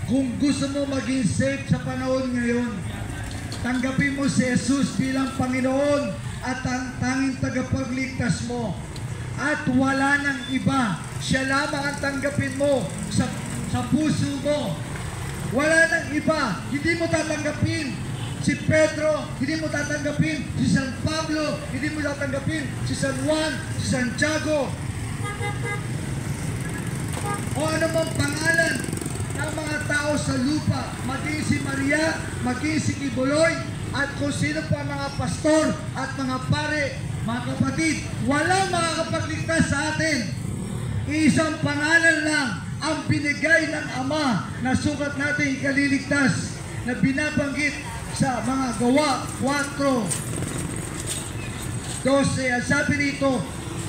Kung gusto mo maging safe sa panahon ngayon, tanggapin mo si Jesus bilang Panginoon at ang tanging tagapagligtas mo. At wala nang iba. Siya lamang ang tanggapin mo sa puso mo. Wala nang iba. Hindi mo tatanggapin si Pedro, hindi mo tatanggapin si San Pablo, hindi mo tatanggapin si San Juan, si Santiago, o anumang pangalan ng mga tao sa lupa, maging si Maria, maging si Kibuloy, at kung sino pa mga pastor at mga pare, mga kapatid, walang makakapagligtas sa atin. Isang pangalan lang ang binigay ng Ama na sukat natin ikaliligtas, na binabanggit sa mga Gawa 4:12. Ang sabi nito,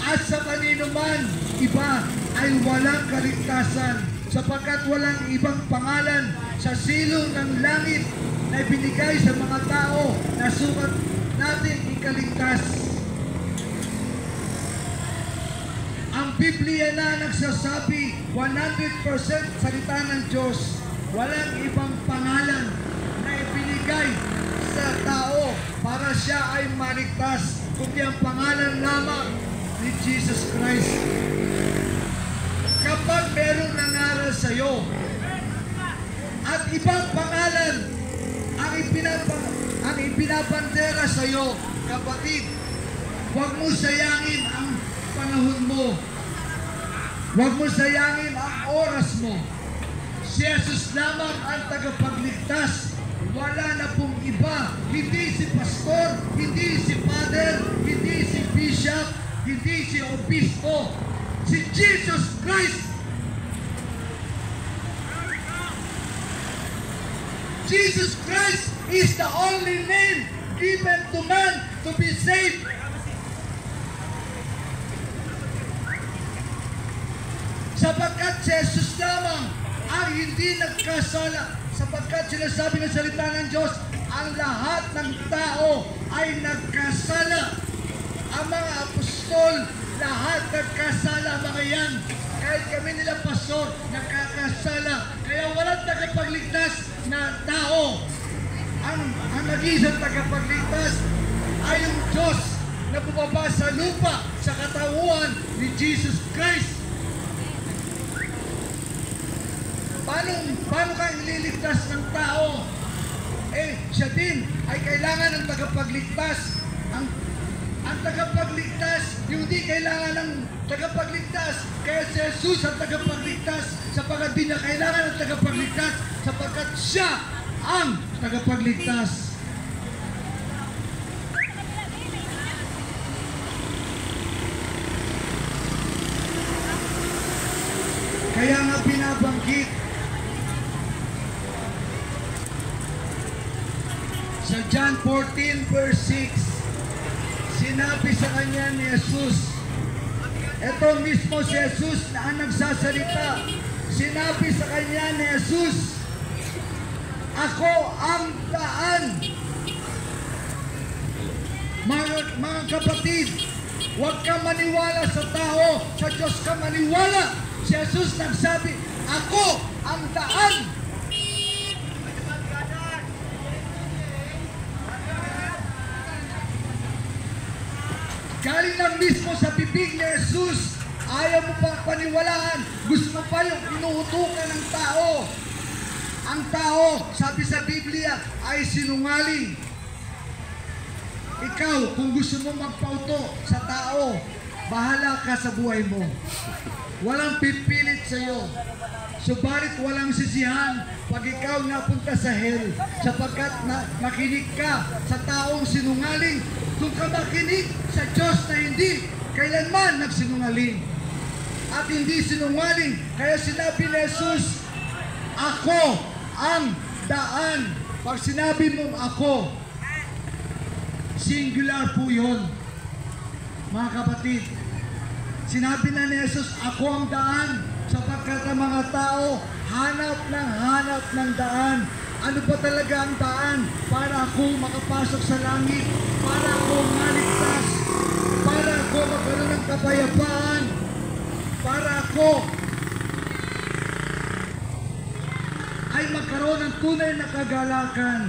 at sa kanino man iba ay walang kaligtasan, sapagkat walang ibang pangalan sa silong ng langit na ibinigay sa mga tao na sukat natin ikaligtas. Ang Biblia na nagsasabi, 100% salita ng Diyos, walang ibang pangalan na ibinigay sa tao para siya ay maligtas, kundi ang pangalan lamang ni Jesus Christ. Kapag merong nangaral sa iyo at ibang pangalan ang ibinabandera sa iyo, kapatid, huwag mo sayangin ang panahon mo. Huwag mo sayangin ang oras mo. Si Jesus lamang ang tagapagligtas. Wala na pong iba. Hindi si pastor, hindi si father, hindi si bishop, hindi si obispo. Si Jesus Christ. Jesus Christ is the only name given to man to be saved. Sapagkat si Jesus lamang ang hindi nagkasala, sapagkat sinasabi ng salita ng Diyos, ang lahat ng tao ay nagkasala. Ang mga apostol, lahat nagkasala, mga yan. Kahit kami nila pastor, nagkakasala. Kaya walang tagapagligtas na tao. Ang nag-iisang tagapagligtas ay yung Diyos na bumaba sa lupa sa katauhan ni Jesus Christ. Paano ka ililigtas ng tao? Siya din ay kailangan ng tagapagligtas. Ang tagapagligtas, yung di kailangan ng tagapagligtas. Kaya si Jesus ang tagapagligtas, sapagkat di niya kailangan ng tagapagligtas, sapagkat siya ang tagapagligtas. Kaya nga binabanggit sa John 14:6, sinabi sa kanya ni Jesus, ito mismo si Jesus na ang nagsasalita, sinabi sa kanya ni Jesus, ako ang daan. Mga kapatid, huwag ka maniwala sa tao, sa Diyos ka maniwala. Si Jesus nagsabi, ako ang daan. Galing lang mismo sa bibig ni Jesus. Ayaw mo pa paniwalaan. Gusto mo pa yung inuutukan ng tao. Ang tao, sabi sa Biblia, ay sinungaling. Ikaw, kung gusto mo magpauto sa tao, bahala ka sa buhay mo. Walang pipilit sa iyo. Subalit walang sisihan pag ikaw napunta sa hell, sapagkat nakinig ka sa taong sinungaling. Kung ka makinig sa Diyos na hindi kailanman nagsinungaling at hindi sinungaling, kaya sinabi ni Jesus, ako ang daan. Pag sinabi mong ako, singular po yun, mga kapatid. Sinabi na ni Jesus, ako ang daan, sapagkat ang mga tao hanap ng daan. Ano ba talaga ang daan? Para ako makapasok sa langit, para ako maligtas, para ako magkaroon ng kapayapaan, para ako magkaroon ng tunay na kagalakan